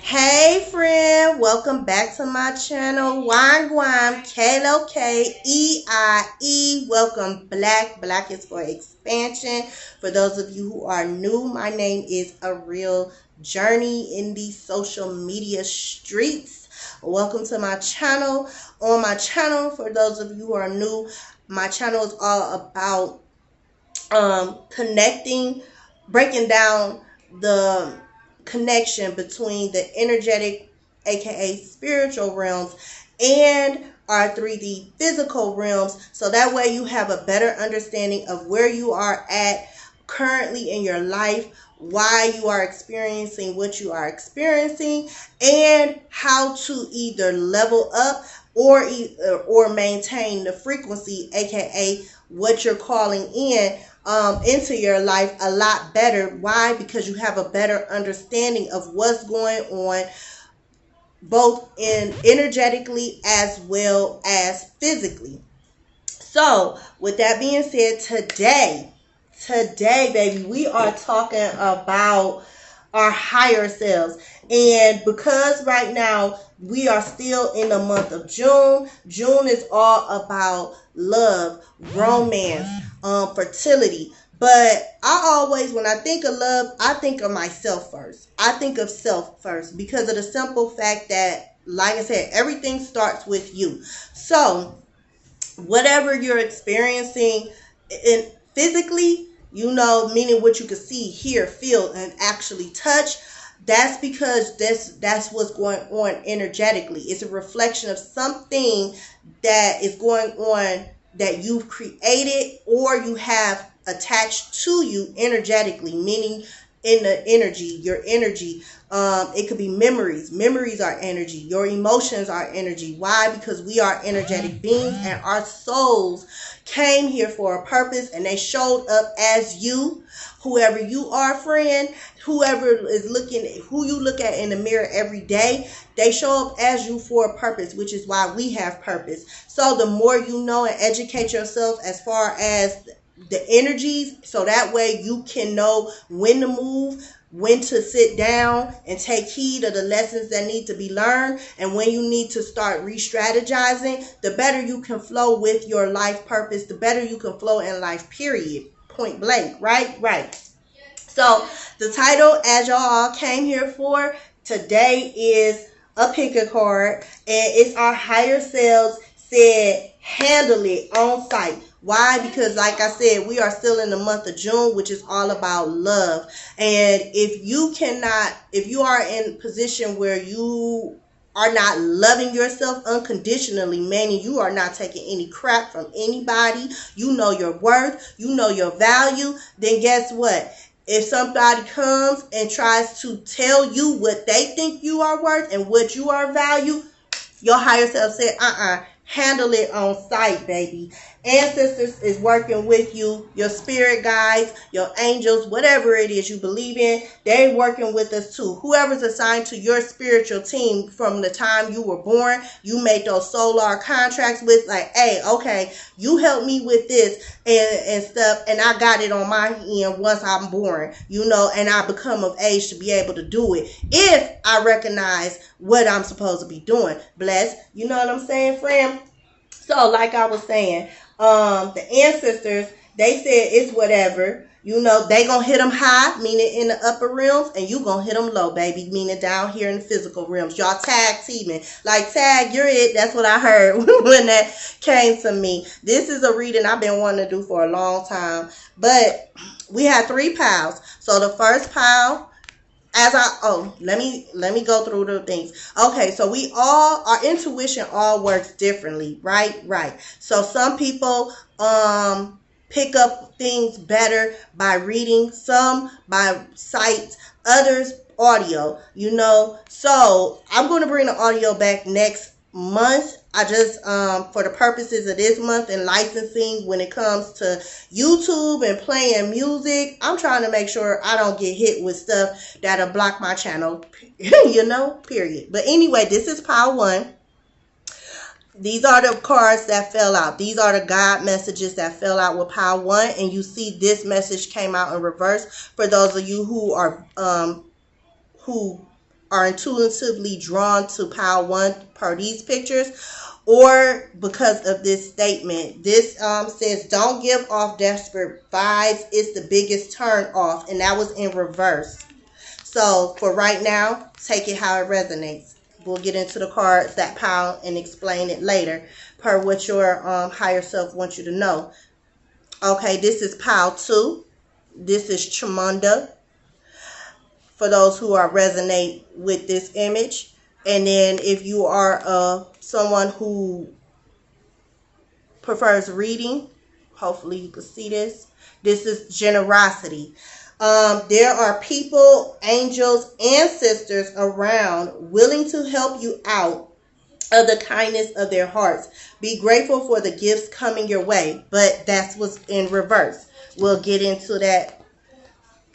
Hey friend, welcome back to my channel. Wine K-L-K-E-I-E. Welcome Black. Black is for expansion. For those of you who are new, my name is A Real Journey in these social media streets. Welcome to my channel. On my channel, for those of you who are new, my channel is all about connecting, breaking down the connection between the energetic, aka spiritual realms, and our 3D physical realms, so that way you have a better understanding of where you are at currently in your life, why you are experiencing what you are experiencing, and how to either level up or maintain the frequency, aka what you're calling in into your life a lot better. Why? Because you have a better understanding of what's going on, both in energetically as well as physically. So, with that being said, today, baby, we are talking about our higher selves. And because right now we are still in the month of June, June is all about love, romance, fertility. But I always, when I think of love, I think of myself first. I think of self first because of the simple fact that, like I said, everything starts with you. So, whatever you're experiencing in physically, meaning what you can see, hear, feel, and actually touch, that's because that's what's going on energetically. It's a reflection of something that is going on that you've created or you have attached to you energetically, meaning in the energy, your energy. It could be memories. Memories are energy. Your emotions are energy. Why? Because we are energetic beings and our souls came here for a purpose and they showed up as you. Whoever you are, friend, whoever is looking, who you look at in the mirror every day, they show up as you for a purpose, which is why we have purpose. So the more you know and educate yourself as far as the energies, so that way you can know when to move, when to sit down and take heed of the lessons that need to be learned, and when you need to start re-strategizing, the better you can flow with your life purpose, the better you can flow in life, period, point blank. Right. So the title, as y'all all came here for today, is a pick a card, and it's our higher selves said handle it on site. Why? Because like I said, we are still in the month of June, which is all about love. And if you are in a position where you are not loving yourself unconditionally, meaning you are not taking any crap from anybody, you know your worth, you know your value, then guess what? If somebody comes and tries to tell you what they think you are worth and what you are valued, your higher self said, handle it on site, baby. Ancestors is working with you. Your spirit guides, your angels, whatever it is you believe in, they're working with us too. Whoever's assigned to your spiritual team from the time you were born, you made those solar contracts with, like, hey, okay, you help me with this and stuff, and I got it on my end once I'm born, and I become of age to be able to do it if I recognize what I'm supposed to be doing. Bless, you know what I'm saying, friend? So, like I was saying, the ancestors, they said it's whatever. They gonna hit them high, meaning in the upper realms, and you gonna hit them low, baby, meaning down here in the physical realms. Y'all tag teaming. Like, tag, you're it. That's what I heard when that came to me. This is a reading I've been wanting to do for a long time. But we had 3 piles. So the first pile, let me go through the things. Okay, so our intuition all works differently, right. So some people pick up things better by reading, some by sight, others audio, so I'm going to bring the audio back next month. I just for the purposes of this month and licensing, when it comes to YouTube and playing music, I'm trying to make sure I don't get hit with stuff that'll block my channel, period. But anyway, this is pile 1. These are the cards that fell out. These are the God messages that fell out with pile 1, and you see this message came out in reverse. For those of you who are who are intuitively drawn to pile 1 per these pictures, or because of this statement. This says, don't give off desperate vibes. It's the biggest turn off. And that was in reverse. So for right now, take it how it resonates. We'll get into the cards that pile and explain it later per what your higher self wants you to know. Okay, this is pile 2. This is Chamunda, for those who are resonate with this image. And then if you are someone who prefers reading, hopefully you can see this. This is generosity. There are people, angels, and sisters around willing to help you out of the kindness of their hearts. Be grateful for the gifts coming your way, but that's what's in reverse. We'll get into that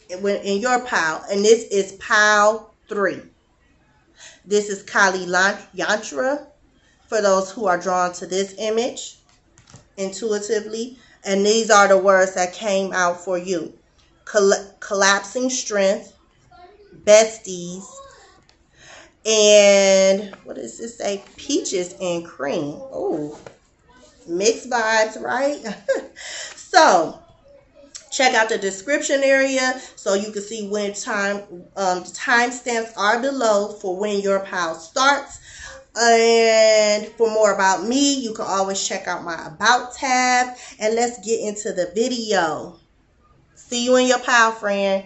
in your pile. And this is pile 3. This is Kali Yantra, for those who are drawn to this image intuitively. And these are the words that came out for you. Collapsing strength, besties, and what does this say? Peaches and cream. Oh, mixed vibes, right? So check out the description area so you can see when timestamps are below for when your pile starts. And for more about me, you can always check out my About tab. And let's get into the video. See you in your pile, friend.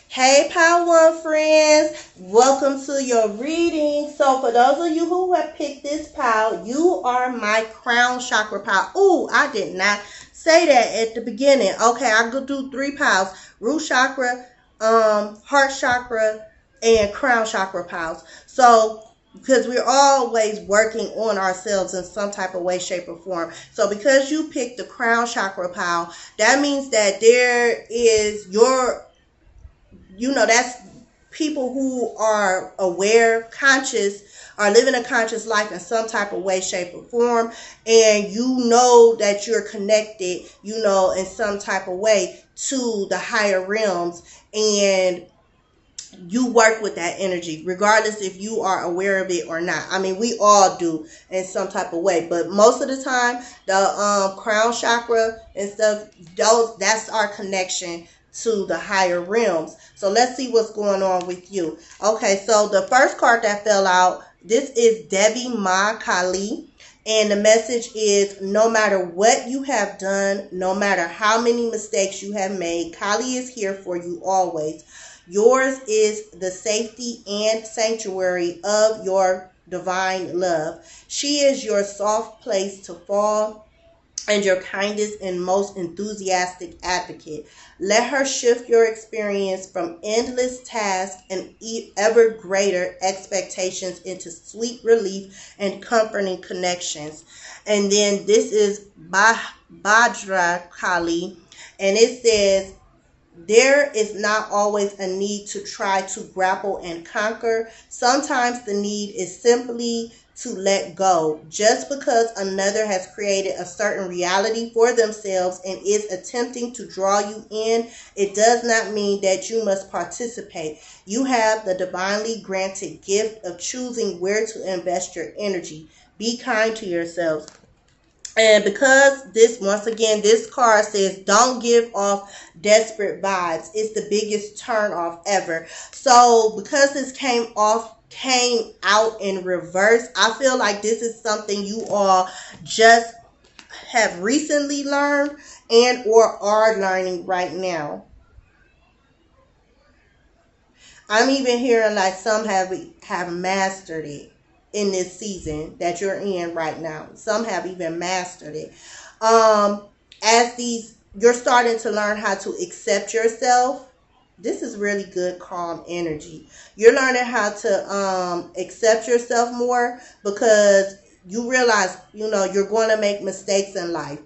Hey, Pile 1 friends. Welcome to your reading. So for those of you who have picked this pile, you are my crown chakra pile. Ooh, I did not say that at the beginning. Okay, I go do 3 piles. Root chakra, heart chakra, and crown chakra piles. So because we're always working on ourselves in some type of way, shape, or form. So because you picked the crown chakra pile, that means that there is that's people who are aware, conscious, are living a conscious life in some type of way, shape, or form. And you know that you're connected, in some type of way to the higher realms. And you work with that energy, regardless if you are aware of it or not. I mean, we all do in some type of way, but most of the time, the crown chakra and stuff, that's our connection to the higher realms. So let's see what's going on with you. Okay, so the first card that fell out, this is Devi Ma Kali. And the message is, no matter what you have done, no matter how many mistakes you have made, Kali is here for you always. Yours is the safety and sanctuary of your divine love. She is your soft place to fall and your kindest and most enthusiastic advocate. Let her shift your experience from endless tasks and ever greater expectations into sweet relief and comforting connections. And then this is Bhadra Kali, and it says, there is not always a need to try to grapple and conquer. Sometimes the need is simply to let go. Just because another has created a certain reality for themselves and is attempting to draw you in, it does not mean that you must participate. You have the divinely granted gift of choosing where to invest your energy. Be kind to yourselves. And because this card says, don't give off desperate vibes. It's the biggest turn off ever. So because this came out in reverse, I feel like this is something you all just have recently learned and or are learning right now. I'm even hearing like some have mastered it in this season that you're in right now. Some have even mastered it. You're starting to learn how to accept yourself. This is really good, calm energy. You're learning how to accept yourself more because you realize, you're going to make mistakes in life.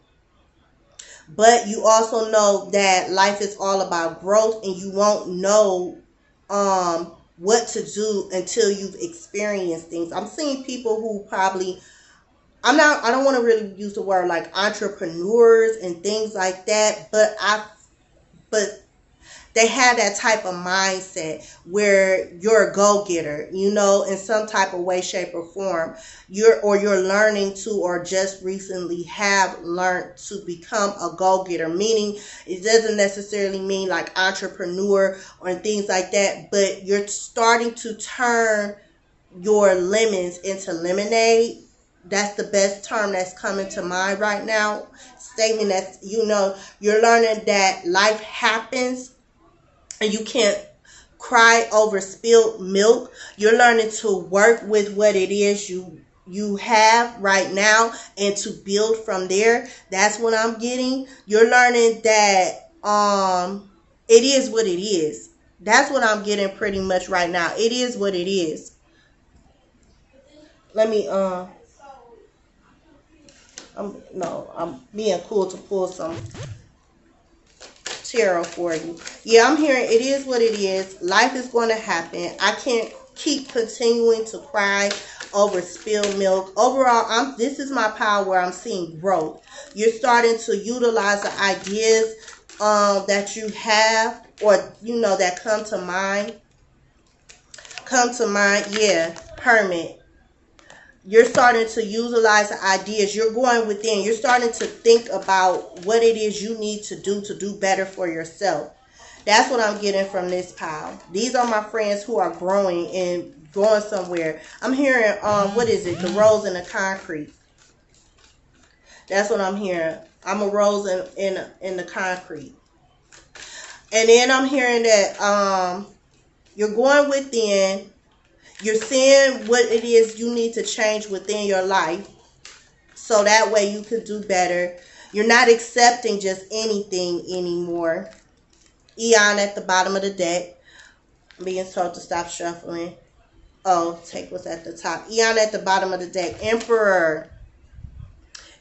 But you also know that life is all about growth, and you won't know what to do until you've experienced things. I'm seeing people who probably, I don't want to really use the word like entrepreneurs and things like that, but they have that type of mindset where you're a go-getter, in some type of way, shape, or form. You're learning to, or just recently have learned to become a go-getter, meaning it doesn't necessarily mean like entrepreneur or things like that, but you're starting to turn your lemons into lemonade. That's the best term that's coming to mind right now. Statement that's, you're learning that life happens and you can't cry over spilled milk. You're learning to work with what it is you have right now and to build from there. That's what I'm getting. You're learning that it is what it is. That's what I'm getting pretty much right now. It is what it is. Let me I'm being cool to pull some tarot for you. Yeah, I'm hearing it is what it is. Life is going to happen. I can't keep continuing to cry over spilled milk. Overall, this is my power where I'm seeing growth. You're starting to utilize the ideas that you have, or that come to mind. Yeah, Hermit. You're starting to utilize the ideas. You're going within. You're starting to think about what it is you need to do better for yourself. That's what I'm getting from this pile. These are my friends who are growing and going somewhere. I'm hearing what is it? The rose in the concrete. That's what I'm hearing. I'm a rose in the concrete. And then I'm hearing that you're going within. You're seeing what it is you need to change within your life so that way you can do better. You're not accepting just anything anymore. Eon at the bottom of the deck. I'm being told to stop shuffling. Oh, take what's at the top. Eon at the bottom of the deck. Emperor.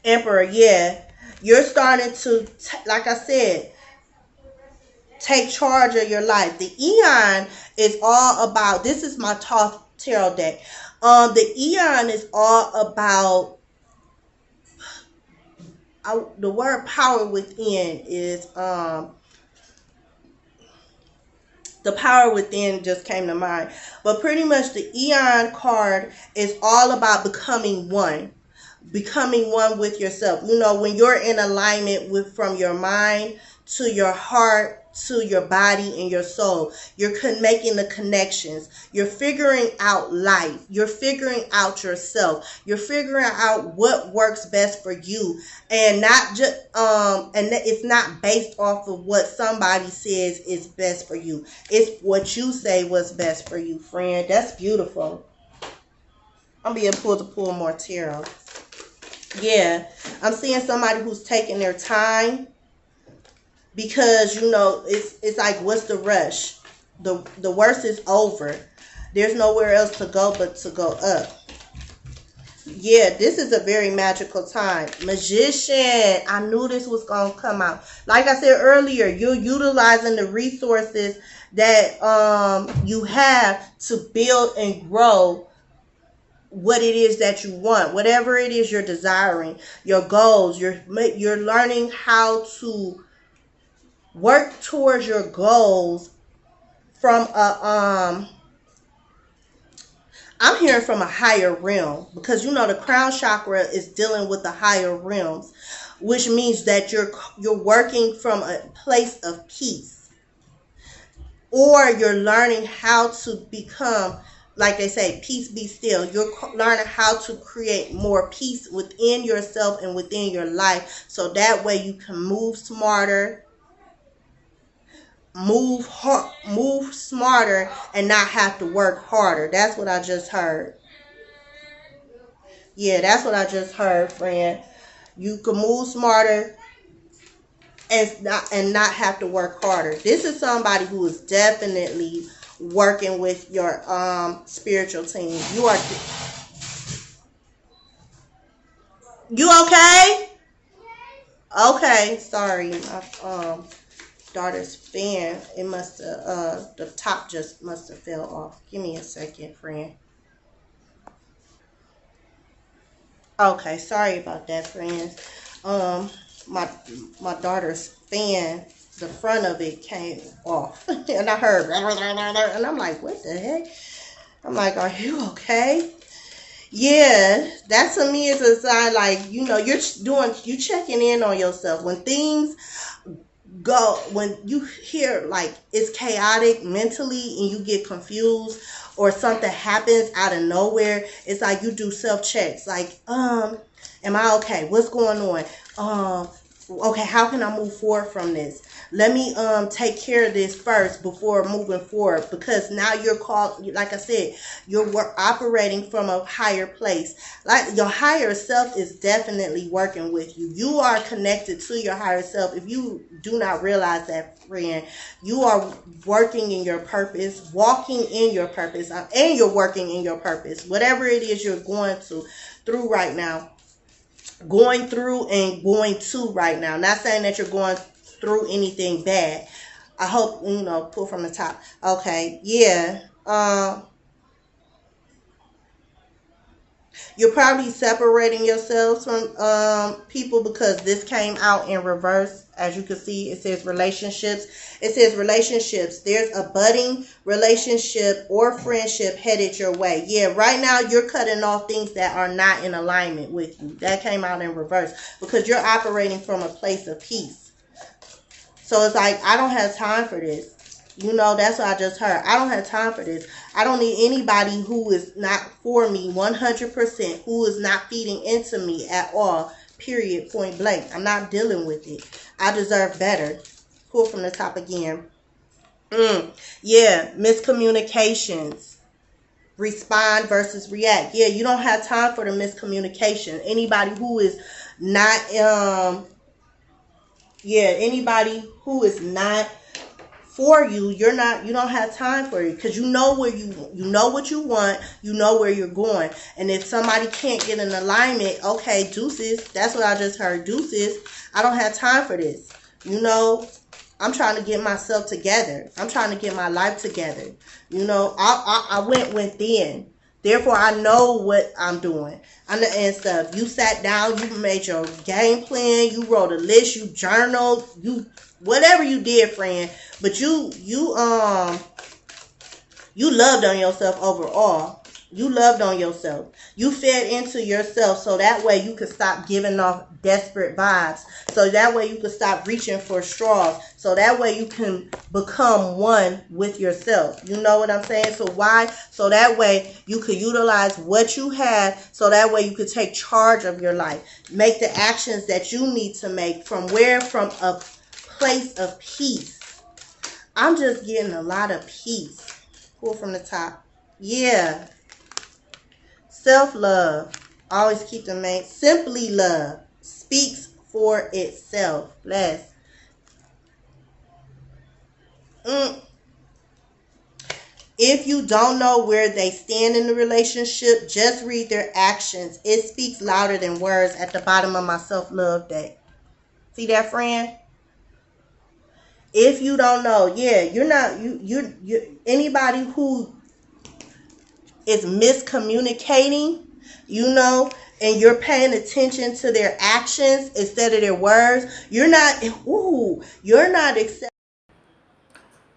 Yeah. You're starting to, like I said, take charge of your life. The Eon is all about, this is my tarot deck. The Eon is all about, the word power within is, the power within just came to mind. But pretty much the Eon card is all about becoming one. Becoming one with yourself. When you're in alignment with, from your mind to your heart to your body and your soul, you're making the connections. You're figuring out life. You're figuring out yourself. You're figuring out what works best for you, and not just and it's not based off of what somebody says is best for you. It's what you say was best for you, friend. That's beautiful. I'm being pulled to pull more tarot. Yeah, I'm seeing somebody who's taking their time because it's like, what's the rush? The worst is over. There's nowhere else to go but to go up. Yeah, this is a very magical time. Magician. I knew this was going to come out. Like I said earlier, you're utilizing the resources that you have to build and grow what it is that you want, whatever it is you're desiring, your goals. You're learning how to work towards your goals from I'm hearing from a higher realm, because the crown chakra is dealing with the higher realms, which means that you're working from a place of peace, or you're learning how to become, like they say, peace be still. You're learning how to create more peace within yourself and within your life, so that way you can move smarter, move smarter, and not have to work harder. That's what I just heard. Yeah, that's what I just heard, friend. You can move smarter and not have to work harder. This is somebody who is definitely working with your spiritual team. You okay? Okay, sorry. My daughter's fan, it must have the top just must have fell off. Give me a second, friend. Okay, sorry about that, friends. Um, my daughter's fan the front of it came off. And I heard, and I'm like, what the heck? I'm like, are you okay? Yeah, that to me is a sign, like, you checking in on yourself. When things when you hear like it's chaotic mentally and you get confused, or something happens out of nowhere, it's like you do self checks, like, am I okay? What's going on? Okay, how can I move forward from this? Let me take care of this first before moving forward, because now you're called, like I said, you're operating from a higher place. Like, your higher self is definitely working with you. You are connected to your higher self. If you do not realize that, friend, you are working in your purpose, walking in your purpose, and you're working in your purpose. Whatever it is you're going through right now, going through and going to right now. Not saying that you're going through anything bad. I hope, pull from the top. Okay, yeah. You're probably separating yourselves from people, because this came out in reverse. As you can see, it says relationships. It says relationships. There's a budding relationship or friendship headed your way. Yeah, right now you're cutting off things that are not in alignment with you. That came out in reverse, because you're operating from a place of peace. So it's like, I don't have time for this. That's what I just heard. I don't have time for this. I don't need anybody who is not for me 100%, who is not feeding into me at all, period, point blank. I'm not dealing with it. I deserve better. Pull from the top again. Yeah, miscommunications. Respond versus react. Yeah, you don't have time for the miscommunication. Anybody who is not, anybody who is not for you, you don't have time for it, because you know where you know what you want, you know where you're going. And if somebody can't get in alignment, okay, deuces. That's what I just heard, deuces. I don't have time for this. I'm trying to get myself together. I'm trying to get my life together. I went within. Therefore, I know what I'm doing. And stuff. You sat down, you made your game plan, you wrote a list, you journaled, whatever you did, friend. But you loved on yourself overall. You loved on yourself. You fed into yourself, so that way you could stop giving off desperate vibes. So that way you could stop reaching for straws. So that way you can become one with yourself. You know what I'm saying? So why? So that way you could utilize what you have. So that way you could take charge of your life. Make the actions that you need to make. From a place of peace. I'm just getting a lot of peace. Pull from the top. Yeah. Self-love. Always keep the main. Simply love. Speaks for itself. Bless. If you don't know where they stand in the relationship, just read their actions. It speaks louder than words at the bottom of my self-love deck. See that, friend? If you don't know, yeah, you're not, you anybody who is miscommunicating, and you're paying attention to their actions instead of their words, you're not accepting.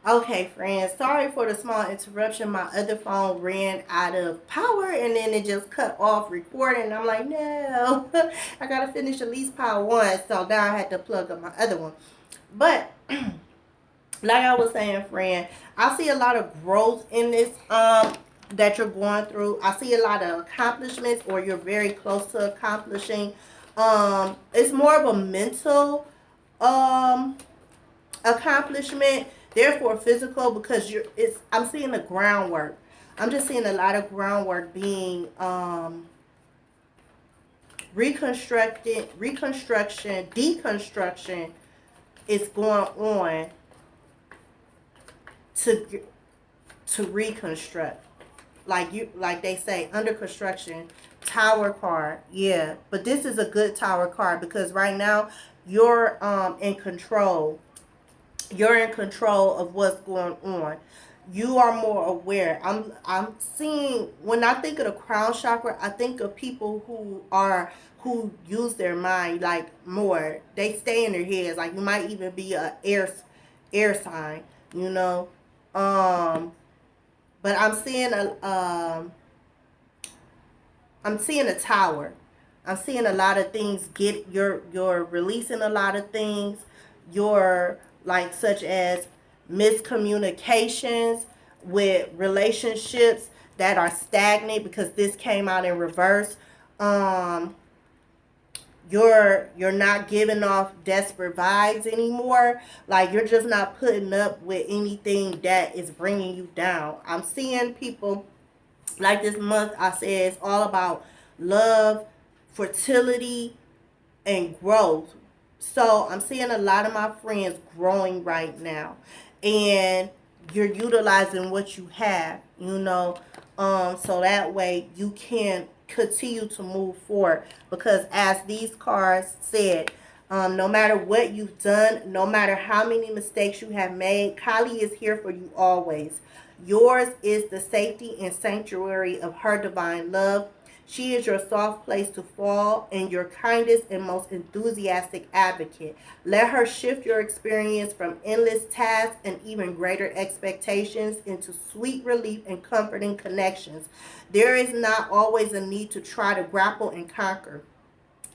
Okay, friends, sorry for the small interruption. My other phone ran out of power, and then it just cut off recording. I'm like, no, I gotta finish at least part one. So now I had to plug up my other one. But like I was saying, friend, I see a lot of growth in this that you're going through. I see a lot of accomplishments, or you're very close to accomplishing. It's more of a mental accomplishment, therefore physical, because I'm seeing the groundwork. I'm just seeing a lot of groundwork being reconstruction, deconstruction is going on to reconstruct. Like they say, under construction. Tower card. Yeah, but this is a good tower card, because right now you're in control. You're in control of what's going on. You are more aware. I'm seeing, when I think of the crown chakra, I think of people who use their mind, like, more. They stay in their heads. Like, you might even be a air sign, you know. But I'm seeing a tower. I'm seeing a lot of things get you're releasing a lot of things. You're like such as miscommunications with relationships that are stagnant because this came out in reverse. Um you're not giving off desperate vibes anymore. Like you're just not putting up with anything that is bringing you down. I'm seeing people like this month. I said it's all about love, fertility, and growth. So I'm seeing a lot of my friends growing right now, and you're utilizing what you have, so that way you can continue to move forward. Because as these cards said, no matter what you've done, no matter how many mistakes you have made, Kali is here for you always. Yours is the safety and sanctuary of her divine love. She is your soft place to fall and your kindest and most enthusiastic advocate. Let her shift your experience from endless tasks and even greater expectations into sweet relief and comforting connections. There is not always a need to try to grapple and conquer.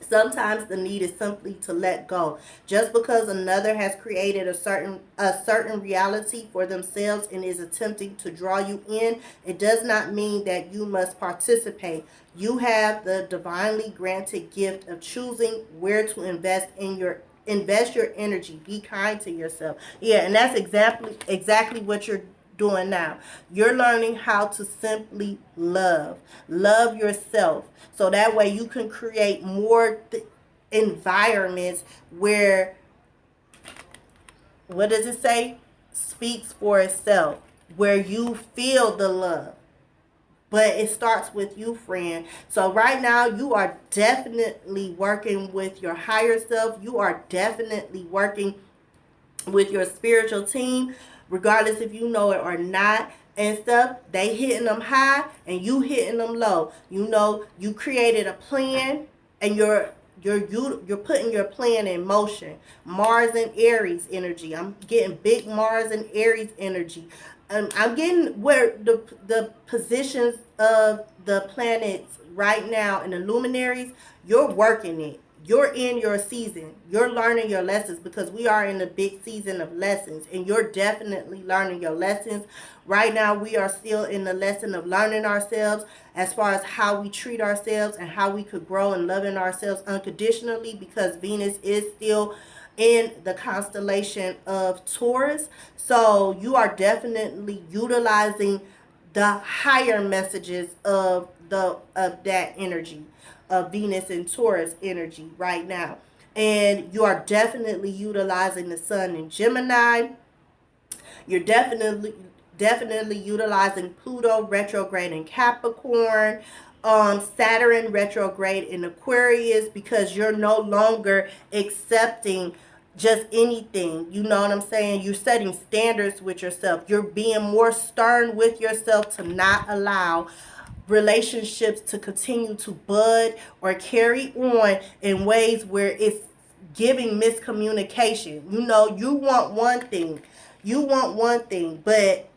Sometimes the need is simply to let go. Just because another has created a certain reality for themselves and is attempting to draw you in, it does not mean that you must participate. You have the divinely granted gift of choosing where to invest your energy. Be kind to yourself. Yeah, and that's exactly what you're doing now. You're learning how to simply love yourself, so that way you can create more environments where, what does it say, speaks for itself, where you feel the love. But it starts with you, friend. So right now you are definitely working with your higher self. You are definitely working with your spiritual team, regardless if you know it or not, and stuff. They hitting them high and you hitting them low. You created a plan, and you're putting your plan in motion. Mars and Aries energy. I'm getting big Mars and Aries energy. I'm getting where the positions of the planets right now and the luminaries. You're working it. You're in your season. You're learning your lessons, because we are in a big season of lessons, and you're definitely learning your lessons. Right now, we are still in the lesson of learning ourselves, as far as how we treat ourselves and how we could grow and loving ourselves unconditionally, because Venus is still in the constellation of Taurus. So you are definitely utilizing the higher messages of that energy of Venus and Taurus energy right now. And you are definitely utilizing the sun in Gemini. You're definitely utilizing Pluto retrograde in Capricorn, Saturn retrograde in Aquarius, because you're no longer accepting just anything. You know what I'm saying? You're setting standards with yourself. You're being more stern with yourself to not allow relationships to continue to bud or carry on in ways where it's giving miscommunication. You want one thing, but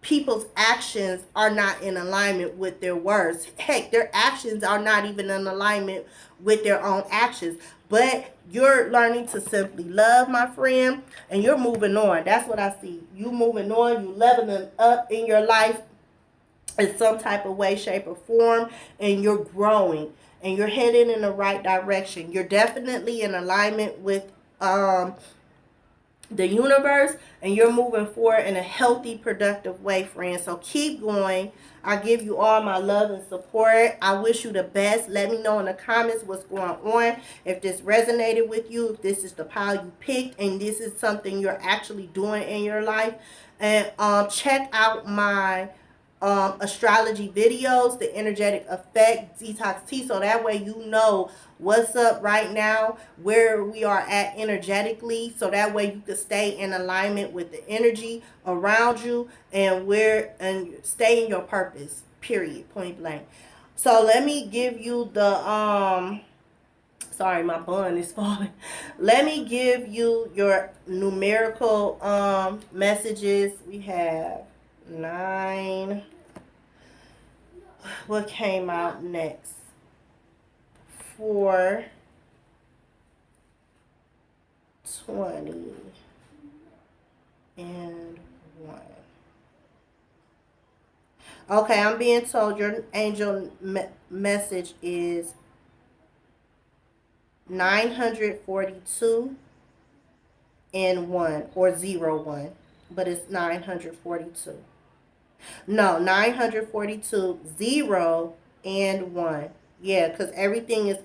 people's actions are not in alignment with their words. Heck, their actions are not even in alignment with their own actions. But you're learning to simply love, my friend, and you're moving on. That's what I see. You moving on, you leveling up in your life in some type of way, shape, or form, and you're growing and you're heading in the right direction. You're definitely in alignment with the universe, and you're moving forward in a healthy, productive way, friends. So keep going. I give you all my love and support. I wish you the best. Let me know in the comments what's going on, if this resonated with you, if this is the pile you picked and this is something you're actually doing in your life. And check out my astrology videos, the energetic effect, detox tea, so that way you know what's up right now, where we are at energetically, so that way you can stay in alignment with the energy around you, and stay in your purpose, period, point blank. So let me give you the Sorry, my bun is falling. Let me give you your numerical messages. We have 9. What came out next? 4, 20, and 1. Okay, I'm being told your angel message is 942 and 1 or 01, but it's 942. No, 942, 0, and 1. Yeah, because everything is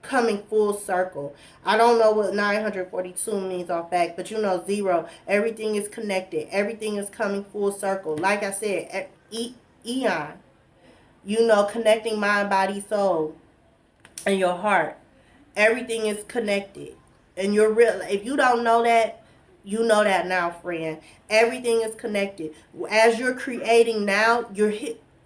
coming full circle. I don't know what 942 means off back, but you know 0. Everything is connected. Everything is coming full circle. Like I said, eon. You know, connecting mind, body, soul, and your heart. Everything is connected. And you're real. If you don't know that, you know that now, friend. Everything is connected. As you're creating now,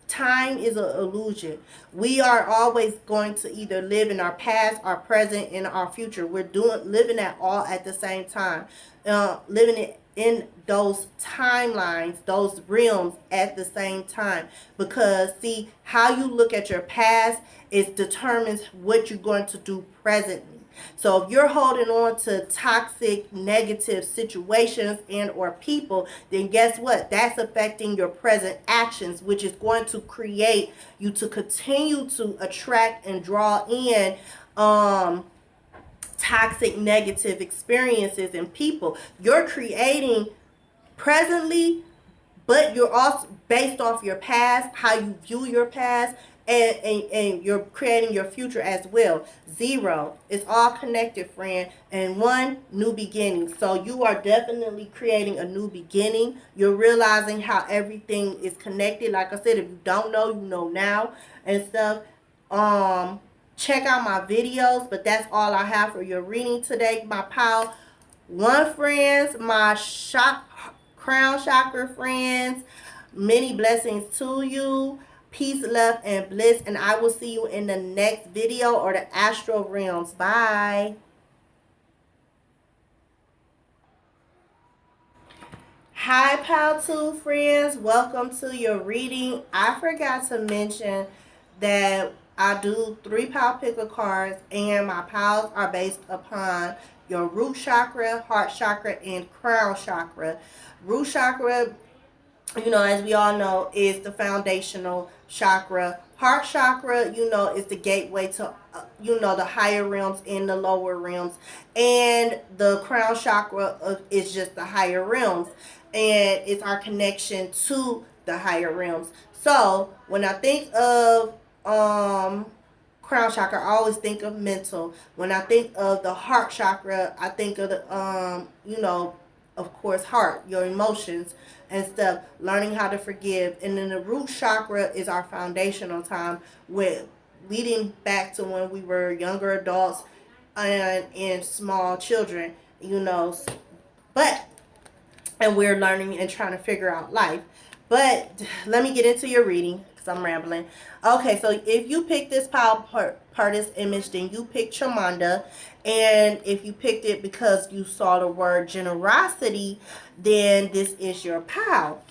time is an illusion. We are always going to either live in our past, our present, and our future. We're living that all at the same time. Living it in those timelines, those realms at the same time. Because see, how you look at your past is determines what you're going to do presently. So if you're holding on to toxic, negative situations and or people, then guess what? That's affecting your present actions, which is going to create you to continue to attract and draw in toxic, negative experiences and people. You're creating presently, but you're also based off your past, how you view your past, and you're creating your future as well. 0, it's all connected, friend. And 1, new beginning. So you are definitely creating a new beginning. You're realizing how everything is connected. Like I said, if you don't know, you know now and stuff. Check out my videos, but that's all I have for your reading today, my pal 1 friends, my crown chakra friends. Many blessings to you. Peace, love, and bliss. And I will see you in the next video or the astral realms. Bye. Hi, Pal 2 friends. Welcome to your reading. I forgot to mention that I do 3 Pal Picker cards, and my pals are based upon your root chakra, heart chakra, and crown chakra. Root chakra, you know, as we all know, is the foundational chakra. Heart chakra, you know, is the gateway to, you know, the higher realms and the lower realms. And the crown chakra is just the higher realms. And it's our connection to the higher realms. So when I think of crown chakra, I always think of mental. When I think of the heart chakra, I think of the you know, of course, heart, your emotions and stuff, learning how to forgive. And then the root chakra is our foundational time, with leading back to when we were younger adults and small children, you know. But and we're learning and trying to figure out life. But let me get into your reading, because I'm rambling. Okay, so if you pick this partist image, then you pick Chamanda. And if you picked it because you saw the word generosity, then this is your pal.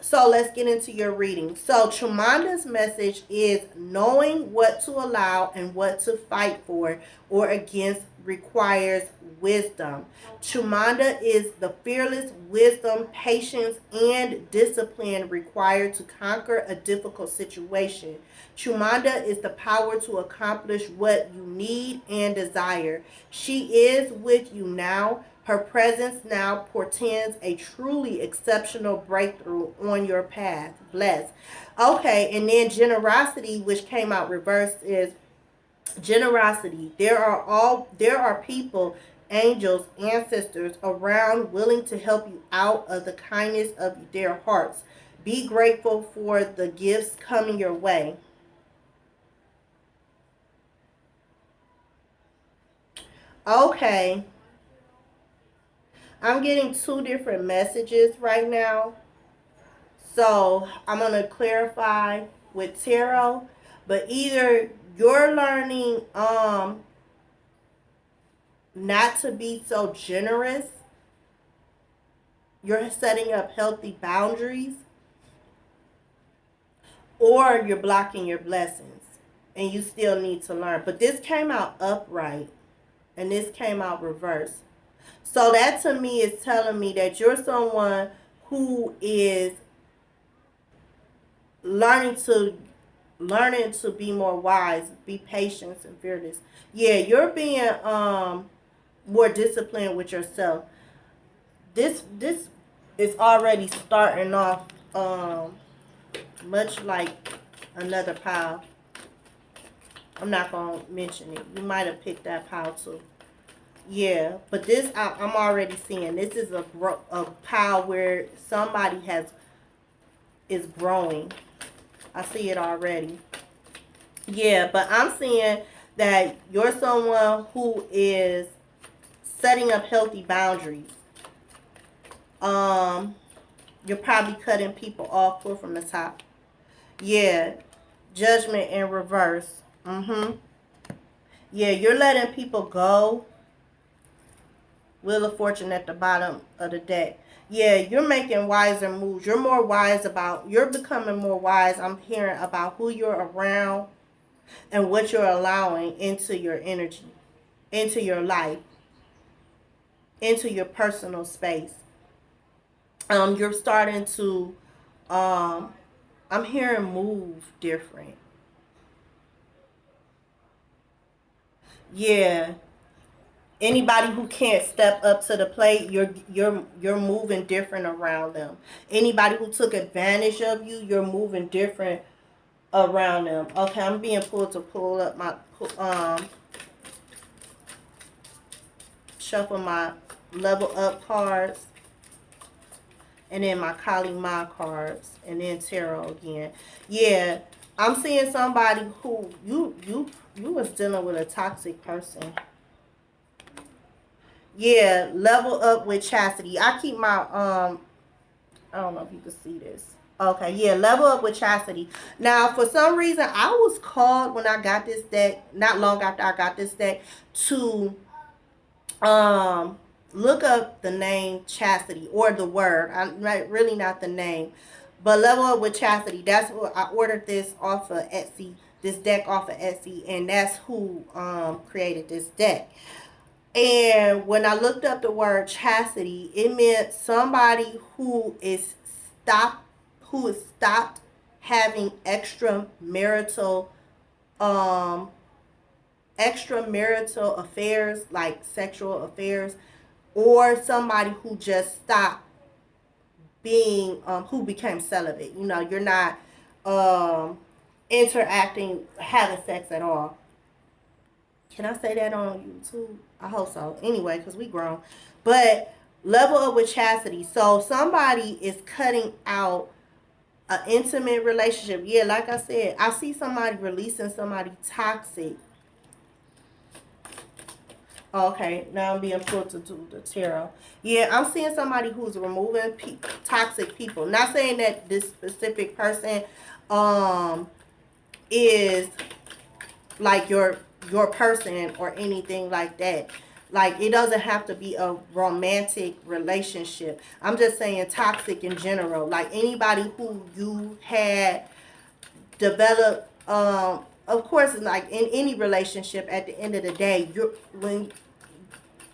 So let's get into your reading. So Chamanda's message is knowing what to allow and what to fight for or against requires wisdom. Chamanda is the fearless wisdom, patience, and discipline required to conquer a difficult situation. Chamanda is the power to accomplish what you need and desire. She is with you now. Her presence now portends a truly exceptional breakthrough on your path. Bless. Okay, and then generosity, which came out reversed, is generosity. There are people, angels, ancestors around willing to help you out of the kindness of their hearts. Be grateful for the gifts coming your way. Okay. I'm getting 2 different messages right now. So I'm going to clarify with tarot. But either you're learning not to be so generous. You're setting up healthy boundaries, or you're blocking your blessings, and you still need to learn. But this came out upright, and this came out reverse. So that to me is telling me that you're someone who is learning to be more wise, be patient and fearless. Yeah, you're being more disciplined with yourself. This is already starting off much like another pile. I'm not gonna mention it. You might have picked that pile too. Yeah, but this I'm already seeing. This is a pile where somebody is growing. I see it already. Yeah, but I'm seeing that you're someone who is setting up healthy boundaries. You're probably cutting people off. Pull from the top. Yeah, judgment in reverse. Yeah, you're letting people go. Wheel of Fortune at the bottom of the deck. Yeah, you're making wiser moves. You're becoming more wise. I'm hearing about who you're around and what you're allowing into your energy, into your life, into your personal space. You're starting to, I'm hearing move different. Yeah. Anybody who can't step up to the plate, you're moving different around them. Anybody who took advantage of you, you're moving different around them. Okay, I'm being pulled to pull up my shuffle my level up cards, and then my Kali Ma cards, and then tarot again. Yeah, I'm seeing somebody who you was dealing with a toxic person. Yeah, level up with chastity. I keep my I don't know if you can see this. Okay, yeah, level up with chastity. Now, for some reason, I was called when I got this deck, not long after I got this deck, to look up the name chastity, or the word. I'm really not the name, but level up with chastity. That's what I ordered this off of Etsy. This deck off of Etsy, and that's who created this deck. And when I looked up the word chastity, it meant somebody stopped who is stopped having um extramarital affairs, like sexual affairs, or somebody who just stopped being who became celibate. You know, you're not interacting, having sex at all. Can I say that on YouTube? I hope so. Anyway, because we grown. But level up with chastity. So somebody is cutting out an intimate relationship. Yeah, like I said, I see somebody releasing somebody toxic. Okay, now I'm being pulled to do the tarot. Yeah, I'm seeing somebody who's removing toxic people. Not saying that this specific person is like your person or anything like that. Like, it doesn't have to be a romantic relationship. I'm just saying toxic in general. Like, anybody who you had developed, of course, like in any relationship, at the end of the day,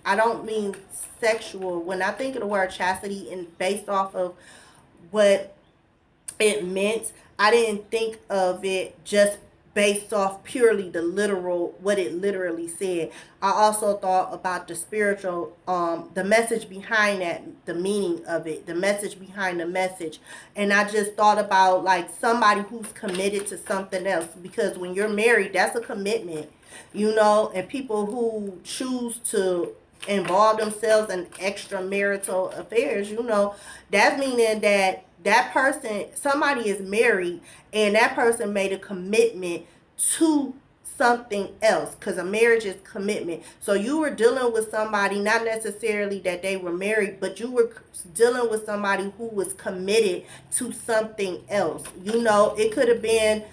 I don't mean sexual. When I think of the word chastity, and based off of what it meant, I didn't think of it just based off purely what it literally said. I also thought about the spiritual, the message behind that, the meaning of it, the message behind the message. And I just thought about like somebody who's committed to something else, because when you're married, that's a commitment, and people who choose to involve themselves in extramarital affairs, that's meaning that person, somebody is married, and that person made a commitment to something else, because a marriage is commitment. So you were dealing with somebody, not necessarily that they were married, but you were dealing with somebody who was committed to something else. It could have been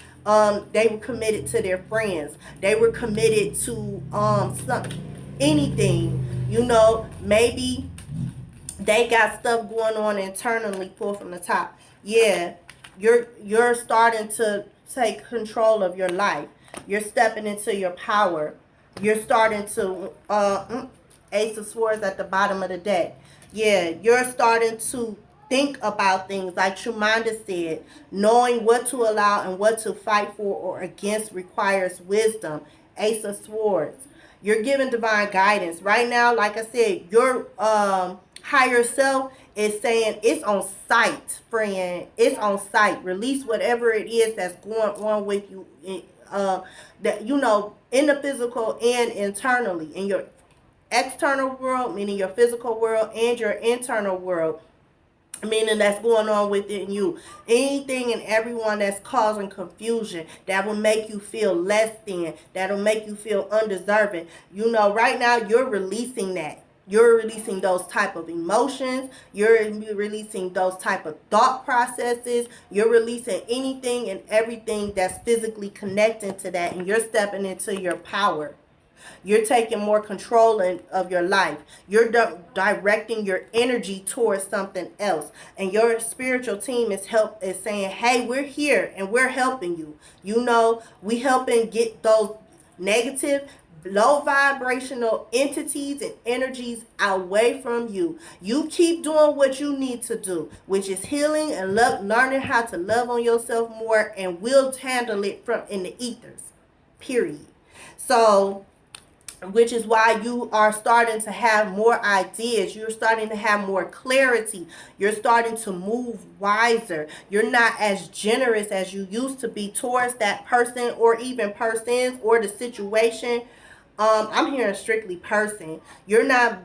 they were committed to their friends. They were committed to something. anything. Maybe they got stuff going on internally. Pull from the top. Yeah, you're starting to take control of your life. You're stepping into your power. You're starting to Ace of Swords at the bottom of the deck. Yeah, you're starting to think about things like Shumanda said. Knowing what to allow and what to fight for or against requires wisdom. Ace of Swords. You're given divine guidance right now. Like I said, your higher self is saying it's on sight, friend. It's on sight. Release whatever it is that's going on with you, that in the physical and internally, in your external world, meaning your physical world, and your internal world, meaning that's going on within you. Anything and everyone that's causing confusion, that will make you feel less than, that'll make you feel undeserving. Right now you're releasing that. You're releasing those type of emotions. You're releasing those type of thought processes. You're releasing anything and everything that's physically connecting to that, and you're stepping into your power. You're taking more control of your life. You're directing your energy towards something else. And your spiritual team is saying, hey, we're here and we're helping you. We helping get those negative, low vibrational entities and energies away from you. You keep doing what you need to do, which is healing and learning how to love on yourself more, and we'll handle it from in the ethers. Period. So, which is why you are starting to have more ideas. You're starting to have more clarity. You're starting to move wiser. You're not as generous as you used to be towards that person or even persons or the situation. I'm hearing strictly person. You're not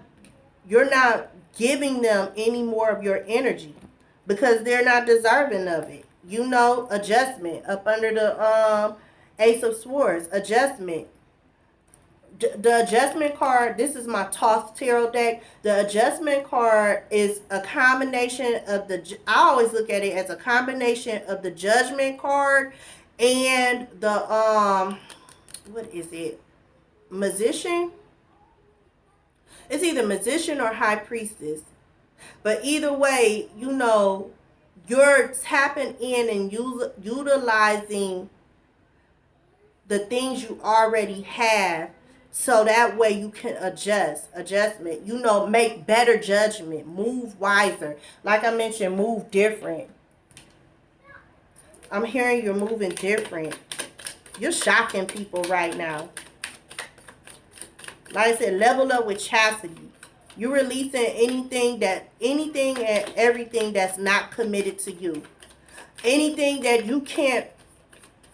giving them any more of your energy because they're not deserving of it. Adjustment up under the Ace of Swords. Adjustment. The adjustment card, this is my Toss Tarot deck. The adjustment card is a combination of I always look at it as a combination of the Judgment card and the, what is it? Magician? It's either Magician or High Priestess. But either way, you're tapping in and utilizing the things you already have, so that way you can adjustment, make better judgment, move wiser. Like I mentioned, move different. I'm hearing you're moving different. You're shocking people right now. Like I said, level up with chastity. You're releasing anything and everything that's not committed to you. Anything that you can't.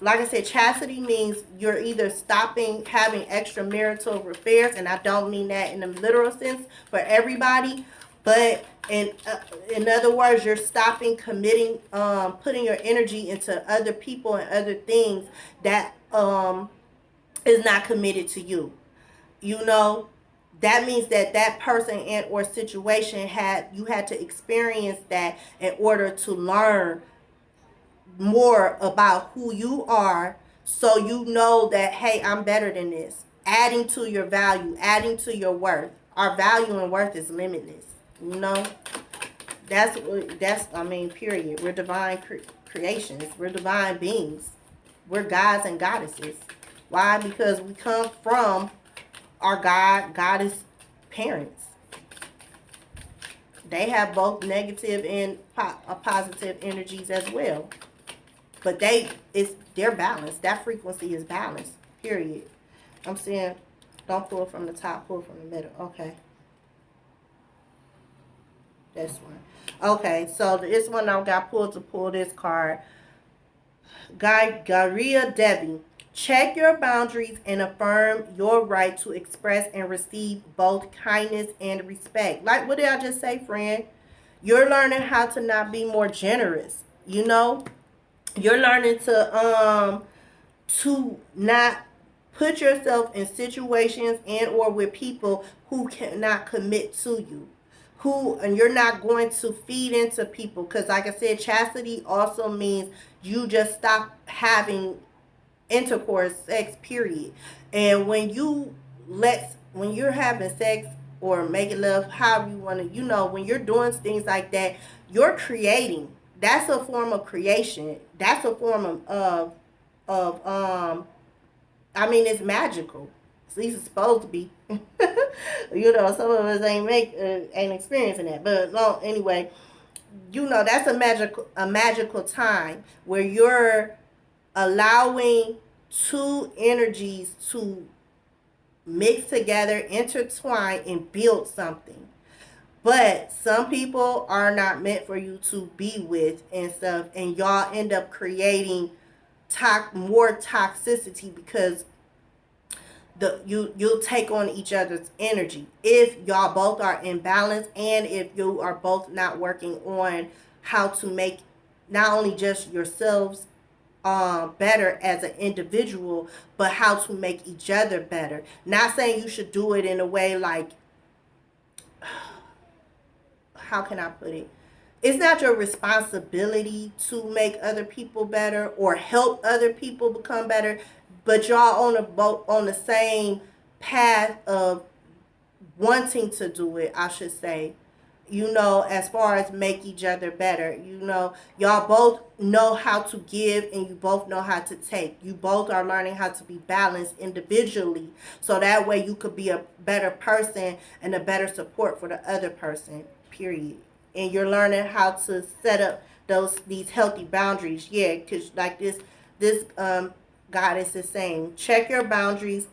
Like I said, chastity means you're either stopping having extramarital affairs, and I don't mean that in the literal sense for everybody, but in other words, you're stopping committing, putting your energy into other people and other things that is not committed to you. That means that person and or situation you had to experience that in order to learn more about who you are, so that, hey, I'm better than this. Adding to your value, adding to your worth. Our value and worth is limitless. That's period. We're divine creations. We're divine beings. We're gods and goddesses. Why? Because we come from our goddess parents. They have both negative and positive energies as well. But they're balanced. That frequency is balanced. Period. I'm saying, don't pull from the top, pull from the middle. Okay. This one. Okay, so this one I got pulled to pull this card. Garia Debbie. Check your boundaries and affirm your right to express and receive both kindness and respect. Like, what did I just say, friend? You're learning how to not be more generous. You're learning to not put yourself in situations and or with people who cannot commit to you. And you're not going to feed into people, because like I said, chastity also means you just stop having intercourse, sex, period. And when you let when you're having sex or making love, however you want to, when you're doing things like that, you're creating. That's a form of creation. That's a form of I mean, it's magical. At least it's supposed to be. Some of us ain't experiencing that. But no, anyway, that's a magical time where you're allowing two energies to mix together, intertwine, and build something. But some people are not meant for you to be with and stuff, and y'all end up creating more toxicity because you'll take on each other's energy if y'all both are in balance, and if you are both not working on how to make not only just yourselves better as an individual, but how to make each other better. Not saying you should do it in a way like, how can I put it? It's not your responsibility to make other people better or help other people become better, but y'all on the same path of wanting to do it, I should say. As far as make each other better. Y'all both know how to give and you both know how to take. You both are learning how to be balanced individually. So that way you could be a better person and a better support for the other person, period. And you're learning how to set up these healthy boundaries. Yeah, because like this goddess is saying, check your boundaries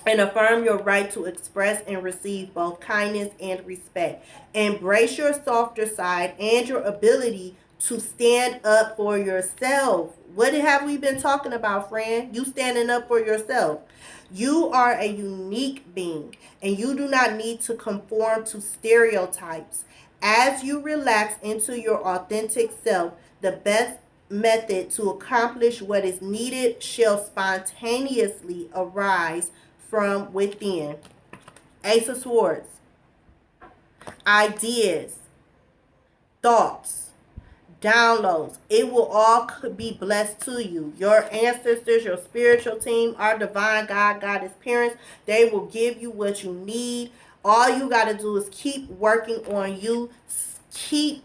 and affirm your right to express and receive both kindness and respect. Embrace your softer side and your ability to stand up for yourself. What have we been talking about, friend? You standing up for yourself. You are a unique being, and you do not need to conform to stereotypes. As you relax into your authentic self, the best method to accomplish what is needed shall spontaneously arise from within. Ace of Swords. Ideas, thoughts, downloads. It will all be blessed to you. Your ancestors, your spiritual team, our divine God, goddess parents, they will give you what you need. All you got to do is keep working on you. Keep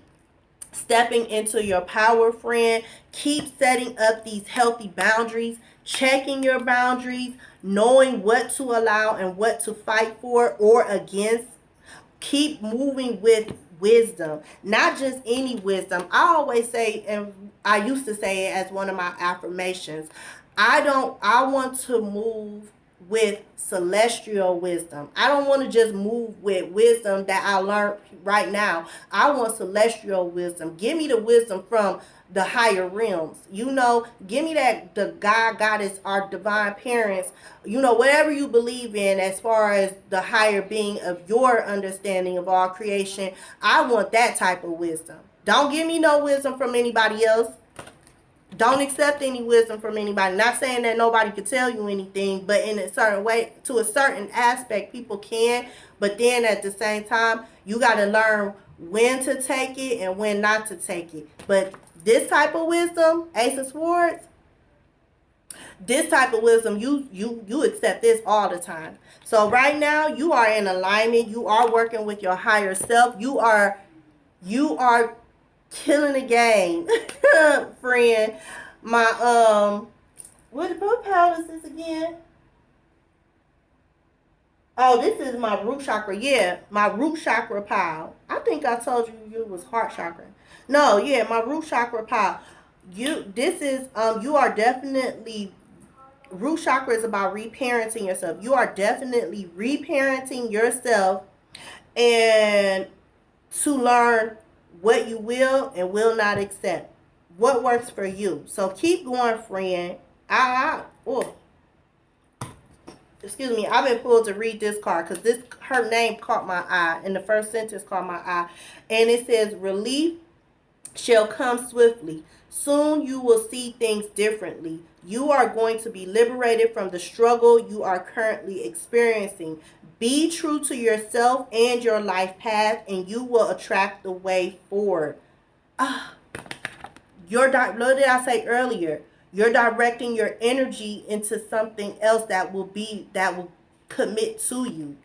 stepping into your power, friend. Keep setting up these healthy boundaries, checking your boundaries, knowing what to allow and what to fight for or against. Keep moving with wisdom, not just any wisdom. I always say, and I used to say it as one of my affirmations, I want to move with celestial wisdom. I don't want to just move with wisdom that I learned right now. I want celestial wisdom. Give me the wisdom from the higher realms. Give me the God, goddess, our divine parents, whatever you believe in as far as the higher being of your understanding of all creation. I want that type of wisdom. Don't give me no wisdom from anybody else. Don't accept any wisdom from anybody. Not saying that nobody could tell you anything, but in a certain way, to a certain aspect, people can. But then at the same time, you got to learn when to take it and when not to take it. But this type of wisdom, Ace of Swords, this type of wisdom, you accept this all the time. So right now, you are in alignment. You are working with your higher self. You are killing the game, friend. My what power is this again? Oh, this is my root chakra. Yeah, my root chakra pile. I think I told you it was heart chakra. No, yeah, my root chakra pile. You are definitely, root chakra is about reparenting yourself. You are definitely reparenting yourself, and to learn what you will and will not accept. What works for you. So keep going, friend. Excuse me, I've been pulled to read this card because her name caught my eye, and the first sentence caught my eye. And it says, relief shall come swiftly. Soon you will see things differently. You are going to be liberated from the struggle you are currently experiencing. Be true to yourself and your life path, and you will attract the way forward. What did I say earlier? You're directing your energy into something else that will commit to you.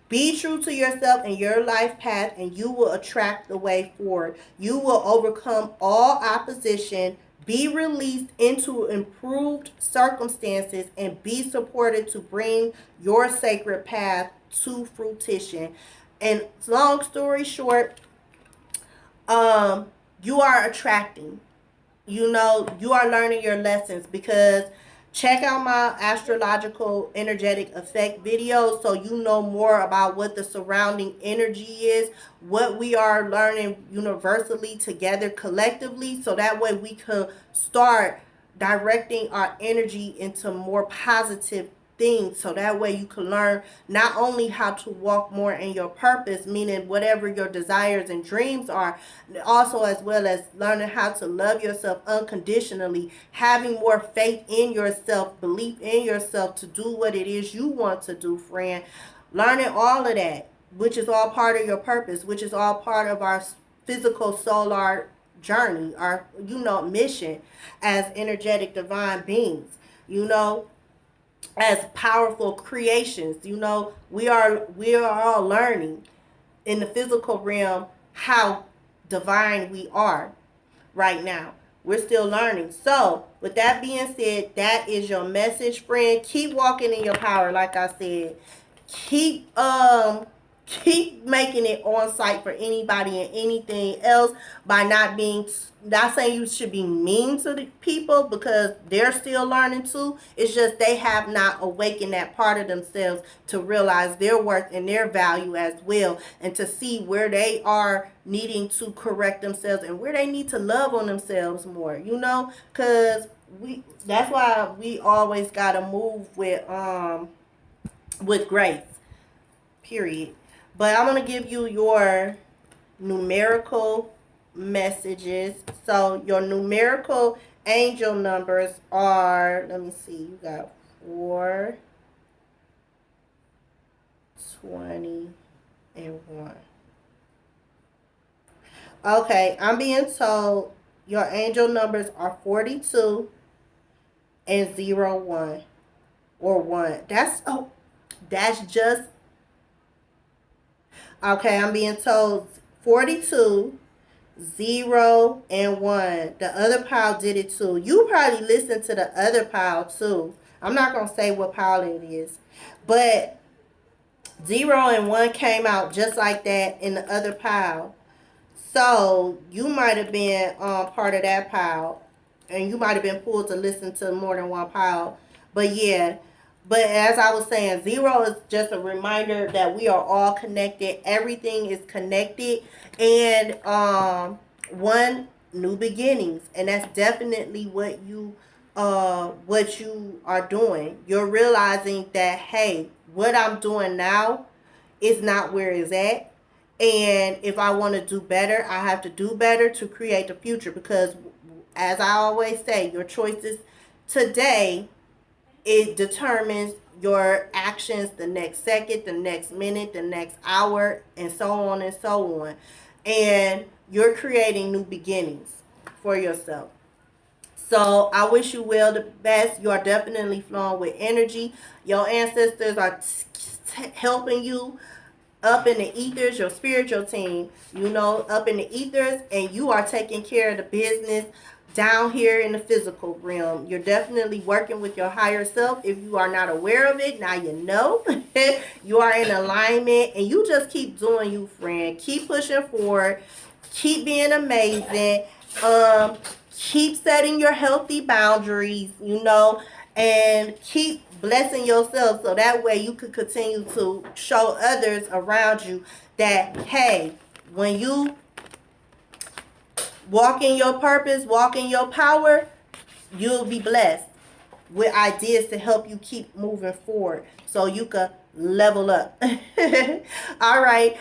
Be true to yourself and your life path, and you will attract the way forward. You will overcome all opposition, be released into improved circumstances, and be supported to bring your sacred path to fruition. And long story short, you are attracting. You are learning your lessons, because check out my astrological energetic effect videos so you know more about what the surrounding energy is, what we are learning universally together collectively, so that way we can start directing our energy into more positive things, so that way you can learn not only how to walk more in your purpose, meaning whatever your desires and dreams are, also as well as learning how to love yourself unconditionally, having more faith in yourself, belief in yourself to do what it is you want to do, friend. Learning all of that, which is all part of your purpose, which is all part of our physical solar journey, our mission as energetic divine beings, as powerful creations. We are all learning in the physical realm how divine we are right now. We're still learning. So with that being said, that is your message, friend. Keep walking in your power, like I said. Keep making it on site for anybody and anything else by not saying you should be mean to the people, because they're still learning too. It's just they have not awakened that part of themselves to realize their worth and their value as well, and to see where they are needing to correct themselves and where they need to love on themselves more, because that's why we always gotta move with grace, period. But I'm going to give you your numerical messages. So your numerical angel numbers are, let me see, you got 4, 20, and 1. Okay, I'm being told your angel numbers are 42 and 01 or 1. That's just okay. I'm being told 42, 0, and 1. The other pile did it too. You probably listened to the other pile too. I'm not going to say what pile it is. But 0 and 1 came out just like that in the other pile. So you might have been part of that pile. And you might have been pulled to listen to more than one pile. But yeah. But as I was saying, 0 is just a reminder that we are all connected. Everything is connected. And 1, new beginnings. And that's definitely what you are doing. You're realizing that, hey, what I'm doing now is not where it's at. And if I want to do better, I have to do better to create the future. Because as I always say, your choices today, it determines your actions the next second, the next minute, the next hour, and so on and so on. And you're creating new beginnings for yourself. So I wish you well, the best. You are definitely flowing with energy. Your ancestors are helping you up in the ethers, your spiritual team, up in the ethers, and you are taking care of the business down here in the physical realm. You're definitely working with your higher self. If you are not aware of it, now you know. You are in alignment, and you just keep doing you, friend. Keep pushing forward. Keep being amazing. Keep setting your healthy boundaries, and keep blessing yourself, so that way you could continue to show others around you that, hey, when you walk in your purpose, walk in your power, you'll be blessed with ideas to help you keep moving forward so you can level up. All right.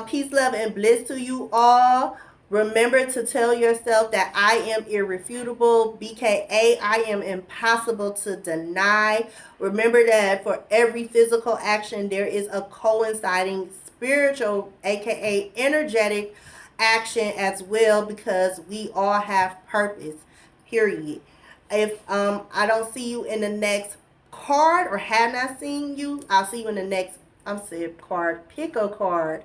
Peace, love, and bliss to you all. Remember to tell yourself that I am irrefutable, BKA, I am impossible to deny. Remember that for every physical action, there is a coinciding spiritual, aka energetic action as well, because we all have purpose, period. If I don't see you in the next card or have not seen you, I'll see you in the next, I'm saying card, pick a card.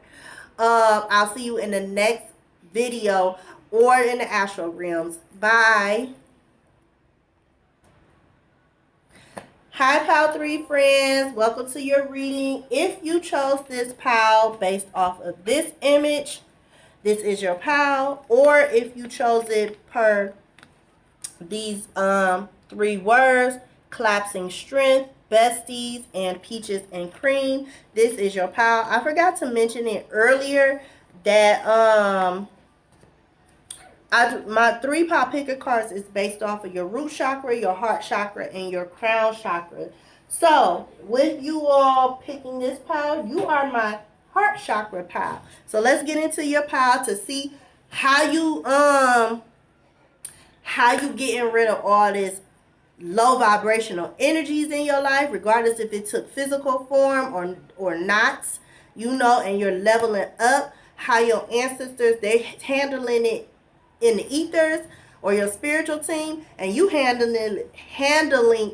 I'll see you in the next video or in the astral realms. Bye. Hi, Pal 3 friends. Welcome to your reading. If you chose this Pal based off of this image, this is your Pal. Or if you chose it per these 3 words, collapsing strength, besties, and peaches and cream, this is your Pal. I forgot to mention it earlier that my 3 pop picker cards is based off of your root chakra, your heart chakra, and your crown chakra. So with you all picking this pile, you are my heart chakra pile. So let's get into your pile to see how you getting rid of all this low vibrational energies in your life, regardless if it took physical form or not, you know, and you're leveling up. How your ancestors, they handling it in the ethers, or your spiritual team, and you handling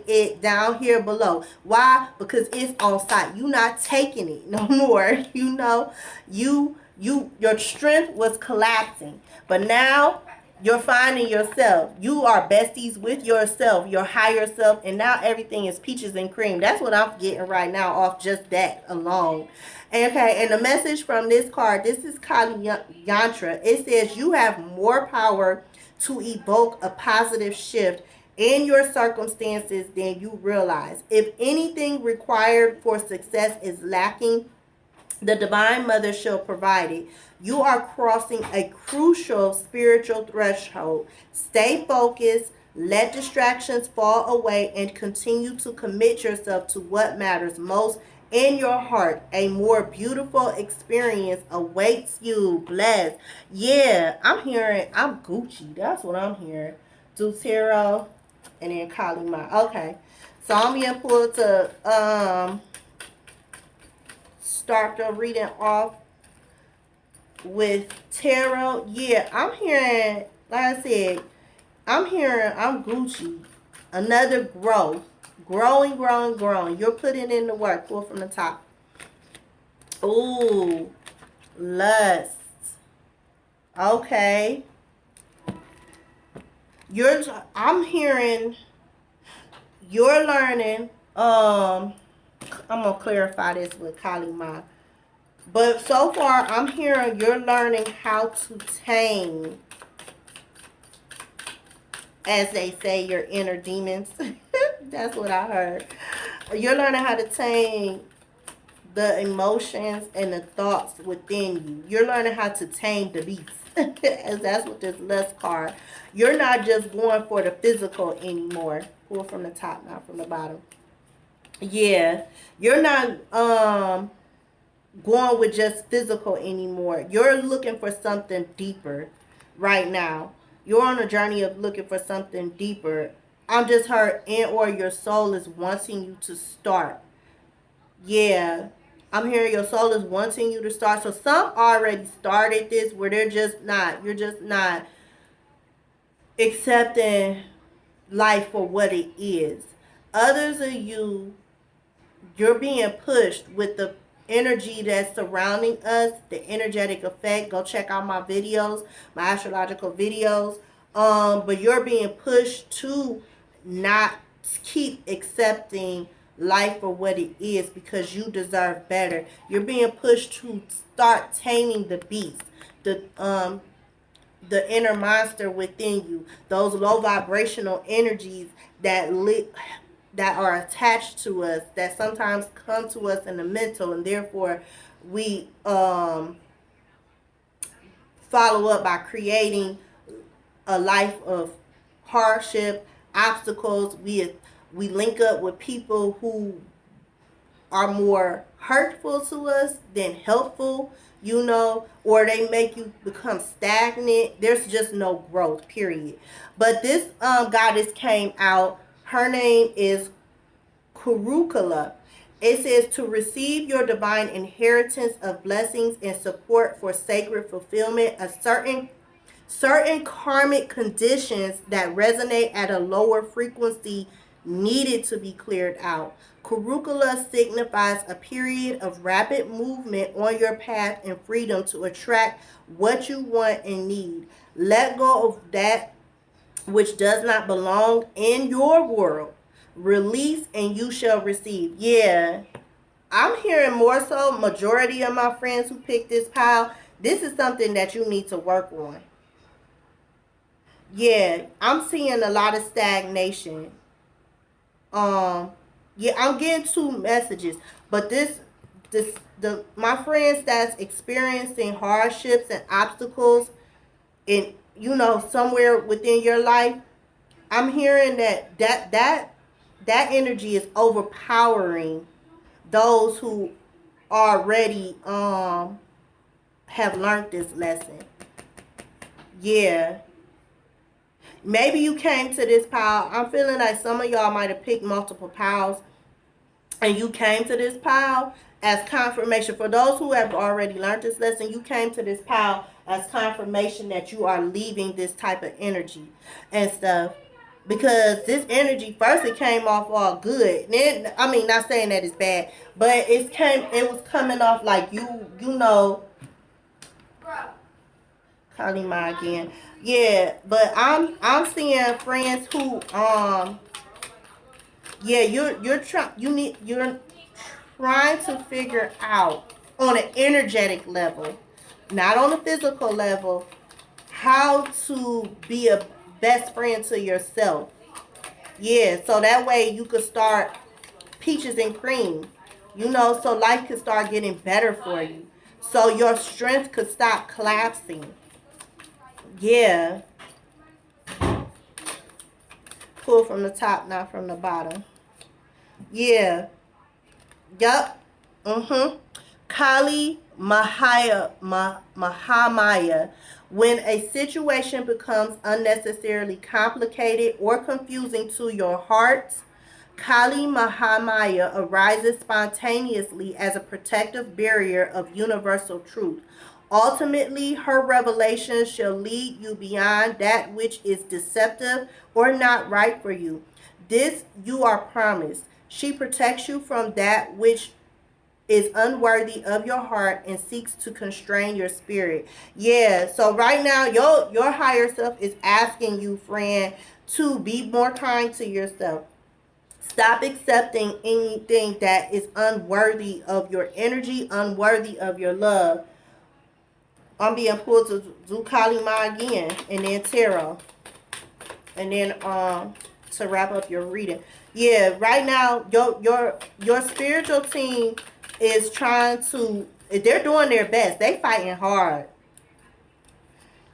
it down here below. Why? Because it's on site. You not taking it no more. You know, your strength was collapsing, but now you're finding yourself. You are besties with yourself, your higher self, and now everything is peaches and cream. That's what I'm getting right now off just that alone. Okay, and the message from this card, this is Kali Yantra. It says you have more power to evoke a positive shift in your circumstances than you realize. If anything required for success is lacking, the Divine Mother shall provide it. You are crossing a crucial spiritual threshold. Stay focused, let distractions fall away, and continue to commit yourself to what matters most in your heart. A more beautiful experience awaits you. Bless. Yeah, I'm Gucci. That's what I'm hearing. Deutero and then Kali Ma. Okay. So I'm going to pull to start the reading off with tarot. Yeah, I'm hearing, like I said, I'm Gucci. Another growth. Growing. You're putting in the work. Pull from the top. Ooh. Lust. Okay. I'm hearing you're learning. I'm going to clarify this with Kali Ma. But so far, I'm hearing you're learning how to tame, as they say, your inner demons. That's what I heard. You're learning how to tame the emotions and the thoughts within you. You're learning how to tame the beast. As that's what this lust card. You're not just going for the physical anymore. Pull from the top, not from the bottom. Yeah. You're not going with just physical anymore. You're looking for something deeper right now. You're on a journey of looking for something deeper. I'm just heard, and or your soul is wanting you to start. Yeah. I'm hearing your soul is wanting you to start. So some already started this where you're just not accepting life for what it is. Others of you're being pushed with the energy that's surrounding us, the energetic effect. Go check out my videos, my astrological videos. But you're being pushed to not keep accepting life for what it is because you deserve better. You're being pushed to start taming the beast, the inner monster within you, those low vibrational energies that are attached to us, that sometimes come to us in the mental, and therefore we follow up by creating a life of hardship, obstacles. We link up with people who are more hurtful to us than helpful, you know, or they make you become stagnant. There's just no growth, period. But this goddess came out. Her name is Kurukala. It says to receive your divine inheritance of blessings and support for sacred fulfillment, a certain karmic conditions that resonate at a lower frequency needed to be cleared out. Curricula signifies a period of rapid movement on your path and freedom to attract what you want and need. Let go of that which does not belong in your world. Release and you shall receive. Yeah, I'm hearing more so majority of my friends who pick this pile, this is something that you need to work on. Yeah, I'm seeing a lot of stagnation. Yeah, I'm getting two messages, but the my friends that's experiencing hardships and obstacles in, somewhere within your life, I'm hearing that energy is overpowering those who already have learned this lesson. Yeah. Maybe you came to this pile. I'm feeling like some of y'all might have picked multiple piles and you came to this pile as confirmation. For those who have already learned this lesson, you came to this pile as confirmation that you are leaving this type of energy and stuff. Because this energy, first it came off all good. Then, I mean, not saying that it's bad, but it was coming off like you know, Kalima again. Yeah, but I'm seeing friends who yeah, you're trying to figure out on an energetic level, not on a physical level, how to be a best friend to yourself. Yeah, so that way you could start peaches and cream, so life could start getting better for you. So your strength could stop collapsing. Yeah. Pull from the top, not from the bottom. Yeah. Yup. Kali Mahamaya. When a situation becomes unnecessarily complicated or confusing to your heart, Kali Mahamaya arises spontaneously as a protective barrier of universal truth. Ultimately, her revelation shall lead you beyond that which is deceptive or not right for you. This you are promised. She protects you from that which is unworthy of your heart and seeks to constrain your spirit. Yeah, so right now your higher self is asking you, friend, to be more kind to yourself. Stop accepting anything that is unworthy of your energy, unworthy of your love. I'm being pulled to Zukalima again, and then Tarot, and then to wrap up your reading. Yeah, right now your spiritual team is trying to. They're doing their best. They fighting hard.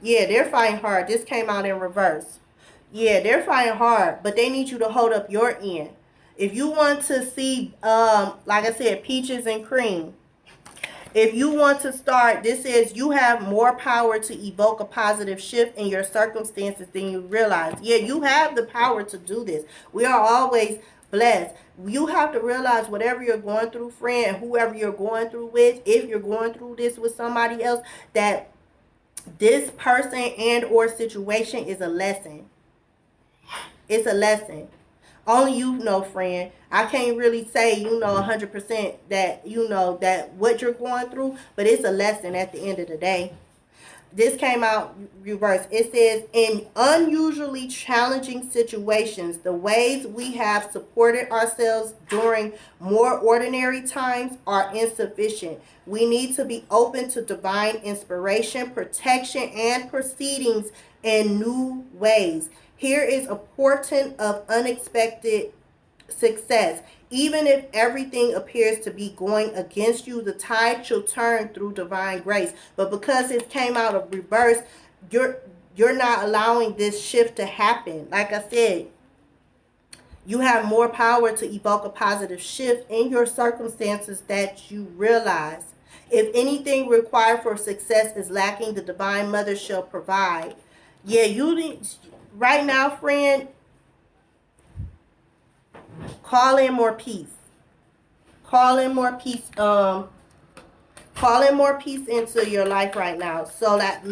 Yeah, they're fighting hard. This came out in reverse. Yeah, they're fighting hard, but they need you to hold up your end. If you want to see, like I said, peaches and cream. If you want to start, this says you have more power to evoke a positive shift in your circumstances than you realize. Yeah, you have the power to do this. We are always blessed. You have to realize whatever you're going through, friend, whoever you're going through with, if you're going through this with somebody else, that this person and or situation is a lesson. It's a lesson. Only you know, friend. I can't really say, 100% that, that what you're going through, but it's a lesson at the end of the day. This came out reverse. It says, in unusually challenging situations, the ways we have supported ourselves during more ordinary times are insufficient. We need to be open to divine inspiration, protection, and proceedings in new ways. Here is a portent of unexpected success. Even if everything appears to be going against you, the tide shall turn through divine grace. But because it came out of reverse, you're not allowing this shift to happen. Like I said, you have more power to evoke a positive shift in your circumstances that you realize. If anything required for success is lacking, the divine mother shall provide. Yeah, you need, right now, friend, call in more peace. Call in more peace. Call in more peace into your life right now. So that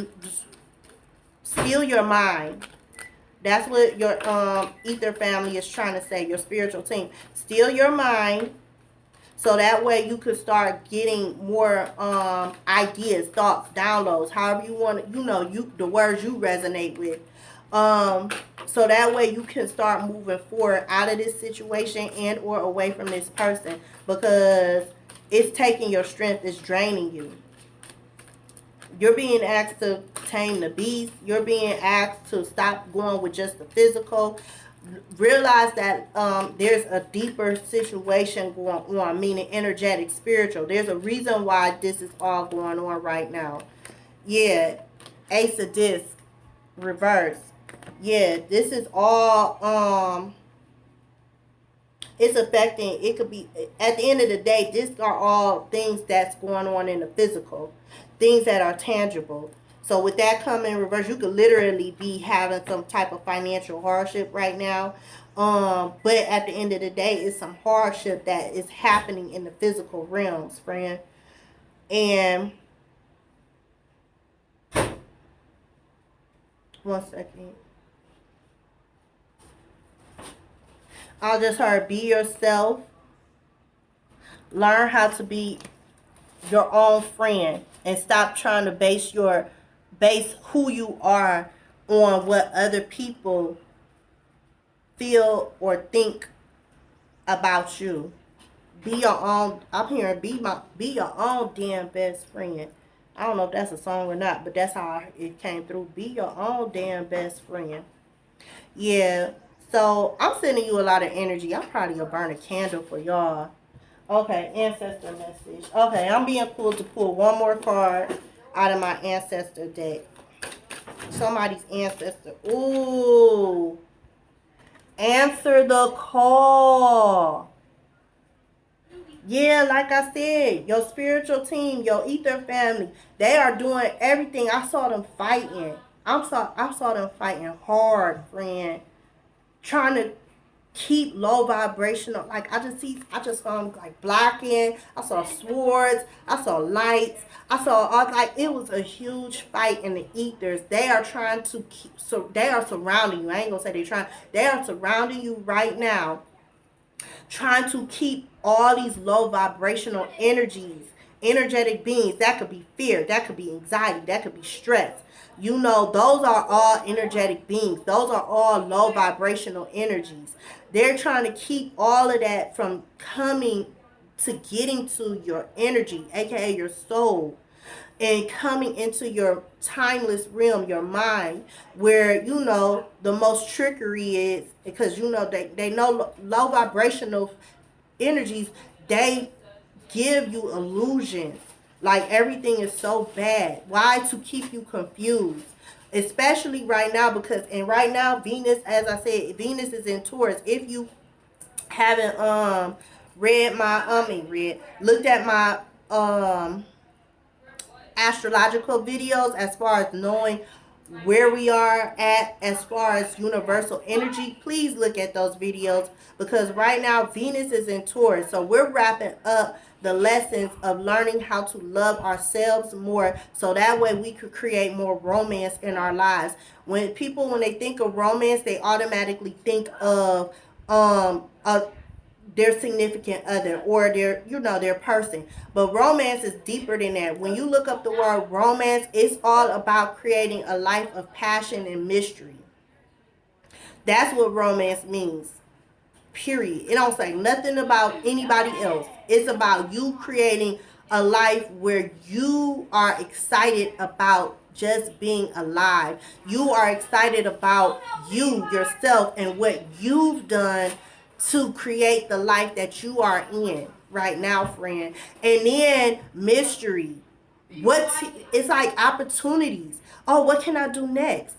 still your mind. That's what your ether family is trying to say, your spiritual team. Steal your mind, so that way you could start getting more ideas, thoughts, downloads, however you want to, the words you resonate with. So that way you can start moving forward out of this situation and or away from this person, because it's taking your strength, it's draining you. You're being asked to tame the beast. You're being asked to stop going with just the physical. Realize that there's a deeper situation going on, meaning energetic, spiritual. There's a reason why this is all going on right now. Yeah, Ace of Disc, reverse. Yeah, this is all it's affecting. It could be, at the end of the day, these are all things that's going on in the physical, things that are tangible. So with that coming in reverse, you could literally be having some type of financial hardship right now. But at the end of the day, it's some hardship that is happening in the physical realms, friend. And one second. I just heard, be yourself. Learn how to be your own friend and stop trying to base who you are on what other people feel or think about you. Be your own. I'm hearing be your own damn best friend. I don't know if that's a song or not, but that's how it came through. Be your own damn best friend. Yeah. So I'm sending you a lot of energy. I'm probably gonna burn a candle for y'all. Okay, ancestor message. Okay, I'm being pulled to pull one more card out of my ancestor deck. Somebody's ancestor. Ooh. Answer the call. Yeah, like I said, your spiritual team, your ether family, they are doing everything. I saw them fighting. I saw them fighting hard, friend. Trying to keep low vibrational. Like I just saw them like blocking. I saw swords. I saw lights. I saw like it was a huge fight in the ethers. They are trying to keep, so they are surrounding you. I ain't gonna say they're trying. They are surrounding you right now, trying to keep all these low vibrational energies, energetic beings. That could be fear, that could be anxiety, that could be stress. Those are all energetic beings. Those are all low vibrational energies. They're trying to keep all of that from coming to getting to your energy, aka your soul, and coming into your timeless realm, your mind, where the most trickery is, because they know low vibrational energies, they give you illusions like everything is so bad. Why? To keep you confused, especially right now, because right now Venus, as I said, Venus is in Taurus. If you haven't looked at my astrological videos, as far as knowing where we are at as far as universal energy, please look at those videos, because right now Venus is in Taurus. So we're wrapping up the lessons of learning how to love ourselves more, so that way we could create more romance in our lives. When they think of romance, they automatically think of their significant other or their person. But romance is deeper than that. When you look up the word romance, it's all about creating a life of passion and mystery. That's what romance means. Period. It don't say nothing about anybody else. It's about you creating a life where you are excited about just being alive. You are excited about you, yourself, and what you've done to create the life that you are in right now, friend. And then mystery. It's like opportunities. Oh, what can I do next?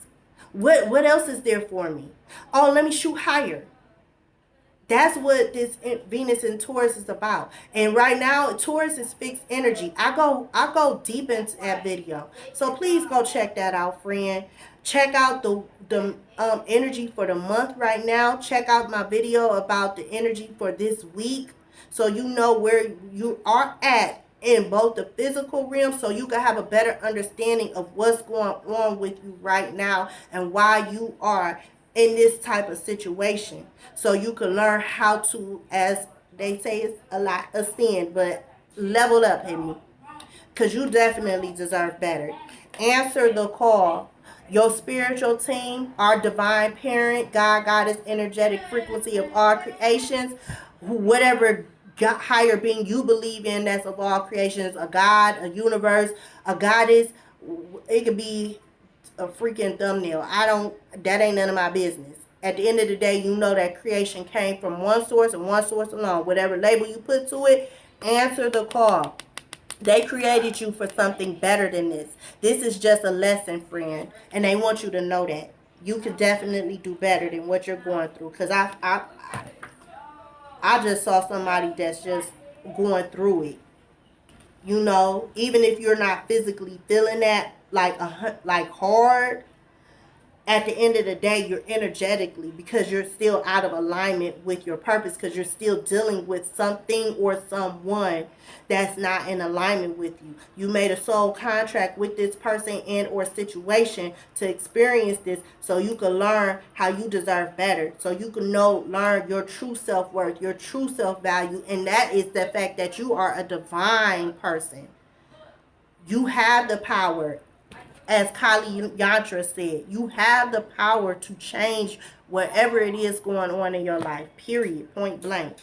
What else is there for me? Oh, let me shoot higher. That's what this Venus and Taurus is about. And right now, Taurus is fixed energy. I go deep into that video. So please go check that out, friend. Check out the energy for the month right now. Check out my video about the energy for this week, so you know where you are at in both the physical realm, so you can have a better understanding of what's going on with you right now and why you are in this type of situation, so you can learn how to, as they say, it's a lot ascend, but level up, baby, because you definitely deserve better. Answer the call. Your spiritual team, our divine parent, God, Goddess, energetic frequency of all creations, whatever higher being you believe in, that's of all creations, a God, a universe, a goddess. It could be a freaking thumbnail. That ain't none of my business. At the end of the day, you know that creation came from one source and one source alone. Whatever label you put to it, answer the call. They created you for something better than this. This is just a lesson, friend. And they want you to know that. You could definitely do better than what you're going through. Because I just saw somebody that's just going through it. You know, even if you're not physically feeling that like hard, at the end of the day, you're energetically, because you're still out of alignment with your purpose, because you're still dealing with something or someone that's not in alignment with you. You made a soul contract with this person and or situation to experience this, so you can learn how you deserve better, so you can learn your true self-worth, your true self-value, and that is the fact that you are a divine person. You have the power. As Kali Yantra said, you have the power to change whatever it is going on in your life, period, point blank.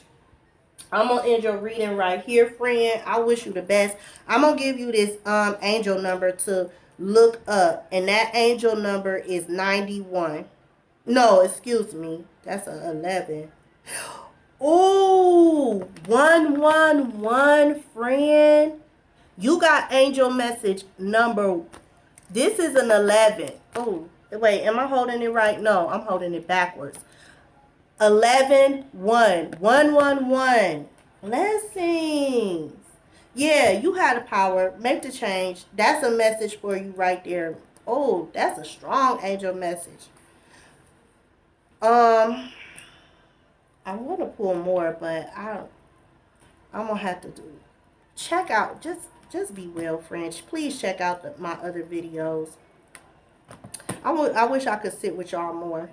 I'm going to end your reading right here, friend. I wish you the best. I'm going to give you this angel number to look up, and that angel number is 91. No, excuse me. That's a 11. Ooh, 111, friend. You got angel message number. This is an 11. Oh, wait, am I holding it right? No, I'm holding it backwards. 11, 1. 111. Blessings. Yeah, you had the power. Make the change. That's a message for you right there. Oh, that's a strong angel message. I want to pull more, but I'm going to have to check out. Just be well, friends. Please check out my other videos. I wish I could sit with y'all more,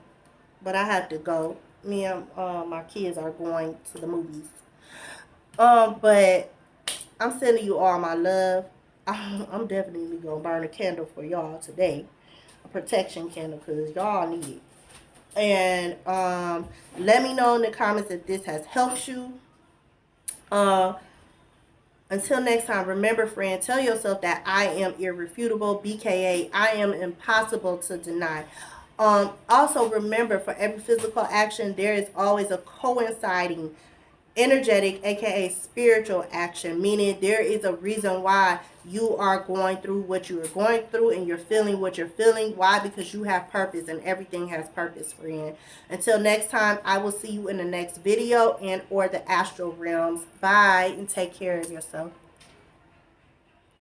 but I have to go. Me and my kids are going to the movies. But I'm sending you all my love. I'm definitely gonna burn a candle for y'all today, a protection candle, because y'all need it. And let me know in the comments if this has helped you. Until next time, remember, friend, tell yourself that I am irrefutable, BKA, I am impossible to deny. Also, remember, for every physical action, there is always a coinciding energetic, aka spiritual action, meaning there is a reason why you are going through what you are going through and you're feeling what you're feeling. Why? Because you have purpose, and everything has purpose, friend. Until next time, I will see you in the next video and or the astral realms. Bye, and take care of yourself.